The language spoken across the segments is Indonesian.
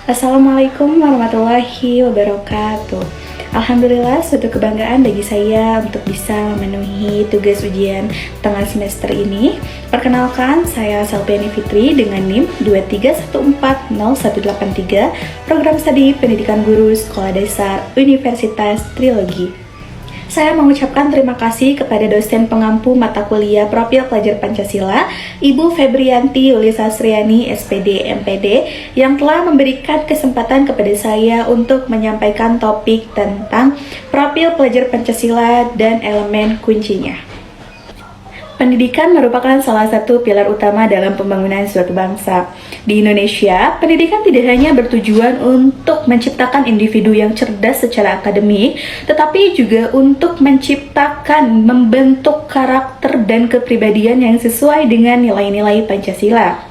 Assalamualaikum warahmatullahi wabarakatuh. Alhamdulillah, suatu kebanggaan bagi saya untuk bisa memenuhi tugas ujian tengah semester ini. Perkenalkan, saya Selviani Fitri dengan NIM 2314013, Program Studi Pendidikan Guru Sekolah Dasar Universitas Trilogi. Saya mengucapkan terima kasih kepada dosen pengampu mata kuliah Profil Pelajar Pancasila, Ibu Febrianti Yulisastriani, SPD, MPD, yang telah memberikan kesempatan kepada saya untuk menyampaikan topik tentang Profil Pelajar Pancasila dan elemen kuncinya. Pendidikan merupakan salah satu pilar utama dalam pembangunan suatu bangsa. Di Indonesia, pendidikan tidak hanya bertujuan untuk menciptakan individu yang cerdas secara akademik, tetapi juga untuk menciptakan, membentuk karakter dan kepribadian yang sesuai dengan nilai-nilai Pancasila.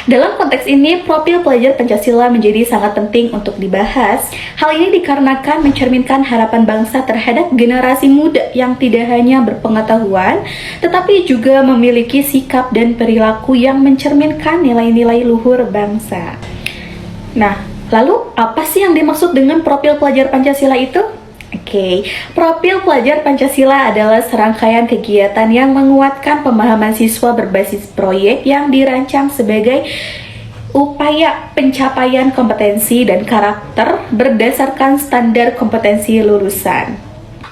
Dalam konteks ini, profil pelajar Pancasila menjadi sangat penting untuk dibahas. Hal ini dikarenakan mencerminkan harapan bangsa terhadap generasi muda yang tidak hanya berpengetahuan, tetapi juga memiliki sikap dan perilaku yang mencerminkan nilai-nilai luhur bangsa. Nah, lalu apa sih yang dimaksud dengan profil pelajar Pancasila itu? Profil pelajar Pancasila adalah serangkaian kegiatan yang menguatkan pemahaman siswa berbasis proyek yang dirancang sebagai upaya pencapaian kompetensi dan karakter berdasarkan standar kompetensi lulusan.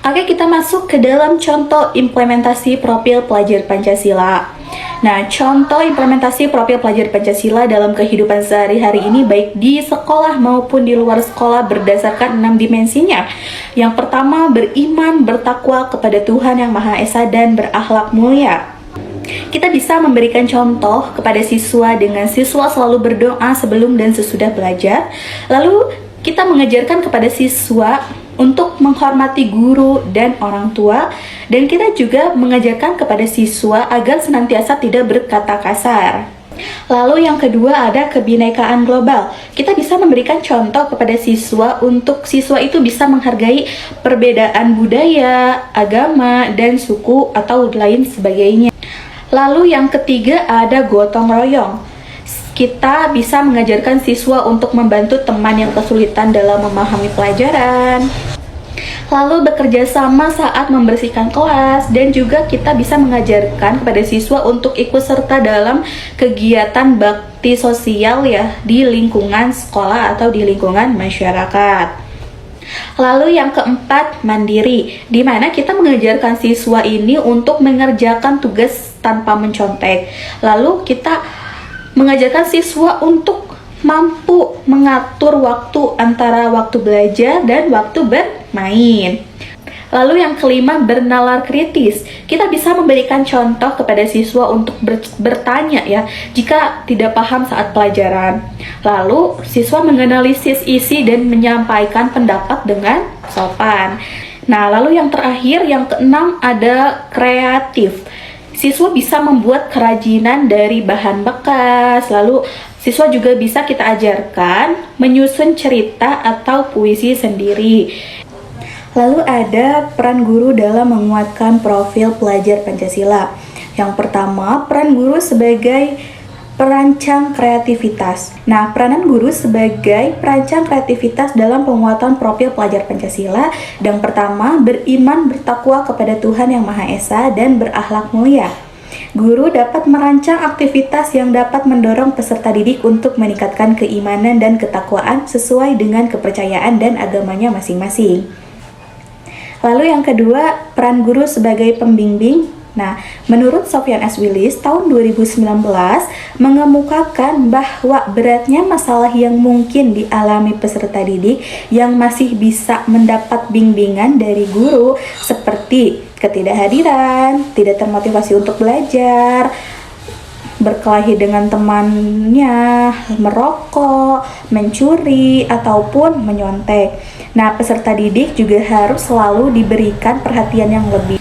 Kita masuk ke dalam contoh implementasi profil pelajar Pancasila. Nah, contoh implementasi profil pelajar Pancasila dalam kehidupan sehari-hari ini baik di sekolah maupun di luar sekolah berdasarkan 6 dimensinya. Yang pertama, beriman, bertakwa kepada Tuhan Yang Maha Esa dan berakhlak mulia. Kita bisa memberikan contoh kepada siswa dengan siswa selalu berdoa sebelum dan sesudah belajar. Lalu kita mengajarkan kepada siswa untuk menghormati guru dan orang tua, dan kita juga mengajarkan kepada siswa agar senantiasa tidak berkata kasar. Lalu yang kedua ada kebinekaan global. Kita bisa memberikan contoh kepada siswa untuk siswa itu bisa menghargai perbedaan budaya, agama, dan suku atau lain sebagainya. Lalu yang ketiga ada gotong royong. Kita bisa mengajarkan siswa untuk membantu teman yang kesulitan dalam memahami pelajaran. Lalu bekerja sama saat membersihkan kelas, dan juga kita bisa mengajarkan kepada siswa untuk ikut serta dalam kegiatan bakti sosial ya di lingkungan sekolah atau di lingkungan masyarakat. Lalu yang keempat, mandiri, di mana kita mengajarkan siswa ini untuk mengerjakan tugas tanpa mencontek. Lalu kita mengajarkan siswa untuk mampu mengatur waktu antara waktu belajar dan waktu bermain. Lalu yang kelima, bernalar kritis. Kita bisa memberikan contoh kepada siswa untuk bertanya ya jika tidak paham saat pelajaran. Lalu siswa menganalisis isi dan menyampaikan pendapat dengan sopan. Nah, lalu yang terakhir, yang keenam ada kreatif. Siswa bisa membuat kerajinan dari bahan bekas. Lalu siswa juga bisa kita ajarkan menyusun cerita atau puisi sendiri. Lalu ada peran guru dalam menguatkan profil pelajar Pancasila. Yang pertama, peran guru sebagai perancang kreativitas. Nah, peranan guru sebagai perancang kreativitas dalam penguatan profil pelajar Pancasila. Yang pertama, beriman, bertakwa kepada Tuhan Yang Maha Esa dan berakhlak mulia. Guru dapat merancang aktivitas yang dapat mendorong peserta didik untuk meningkatkan keimanan dan ketakwaan sesuai dengan kepercayaan dan agamanya masing-masing. Lalu yang kedua, peran guru sebagai pembimbing. Nah, menurut Sofyan S. Willis tahun 2019 mengemukakan bahwa beratnya masalah yang mungkin dialami peserta didik yang masih bisa mendapat bimbingan dari guru seperti ketidakhadiran, tidak termotivasi untuk belajar, berkelahi dengan temannya, merokok, mencuri, ataupun menyontek. Nah, peserta didik juga harus selalu diberikan perhatian yang lebih.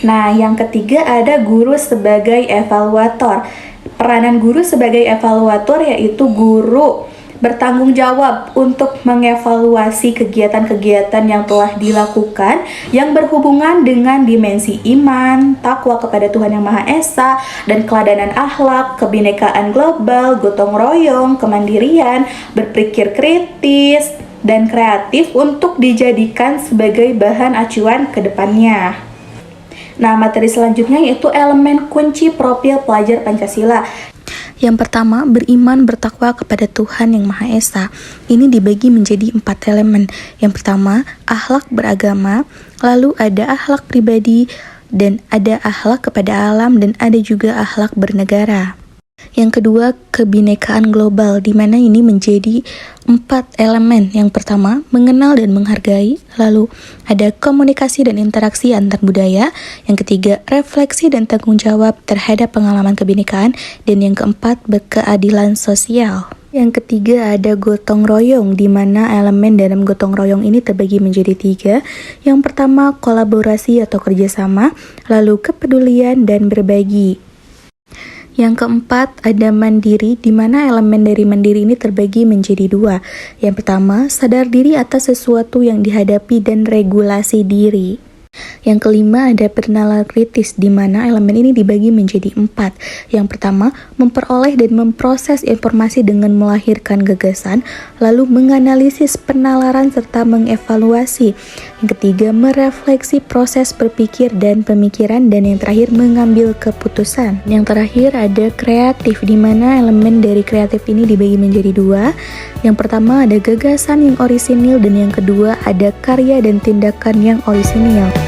Nah, yang ketiga ada guru sebagai evaluator. Peranan guru sebagai evaluator yaitu guru bertanggung jawab untuk mengevaluasi kegiatan-kegiatan yang telah dilakukan yang berhubungan dengan dimensi iman, takwa kepada Tuhan Yang Maha Esa, dan keladanan akhlak, kebinekaan global, gotong royong, kemandirian, berpikir kritis, dan kreatif untuk dijadikan sebagai bahan acuan ke depannya. Nah, materi selanjutnya yaitu elemen kunci profil pelajar Pancasila. Yang pertama, beriman bertakwa kepada Tuhan Yang Maha Esa. Ini dibagi menjadi 4 elemen. Yang pertama, akhlak beragama, lalu ada akhlak pribadi, dan ada akhlak kepada alam, dan ada juga akhlak bernegara. Yang kedua, kebinekaan global, di mana ini menjadi 4 elemen. Yang pertama, mengenal dan menghargai. Lalu, ada komunikasi dan interaksi antar budaya. Yang ketiga, refleksi dan tanggung jawab terhadap pengalaman kebinekaan. Dan yang keempat, berkeadilan sosial. Yang ketiga, ada gotong royong, di mana elemen dalam gotong royong ini terbagi menjadi 3. Yang pertama, kolaborasi atau kerjasama. Lalu, kepedulian dan berbagi. Yang keempat, ada mandiri, di mana elemen dari mandiri ini terbagi menjadi 2. Yang pertama, sadar diri atas sesuatu yang dihadapi dan regulasi diri. Yang kelima, ada bernalar kritis, di mana elemen ini dibagi menjadi 4. Yang pertama, memperoleh dan memproses informasi dengan melahirkan gagasan, lalu menganalisis penalaran serta mengevaluasi. Yang ketiga, merefleksi proses berpikir dan pemikiran, dan yang terakhir, mengambil keputusan. Yang terakhir, ada kreatif, di mana elemen dari kreatif ini dibagi menjadi 2. Yang pertama, ada gagasan yang orisinil, dan yang kedua, ada karya dan tindakan yang orisinil.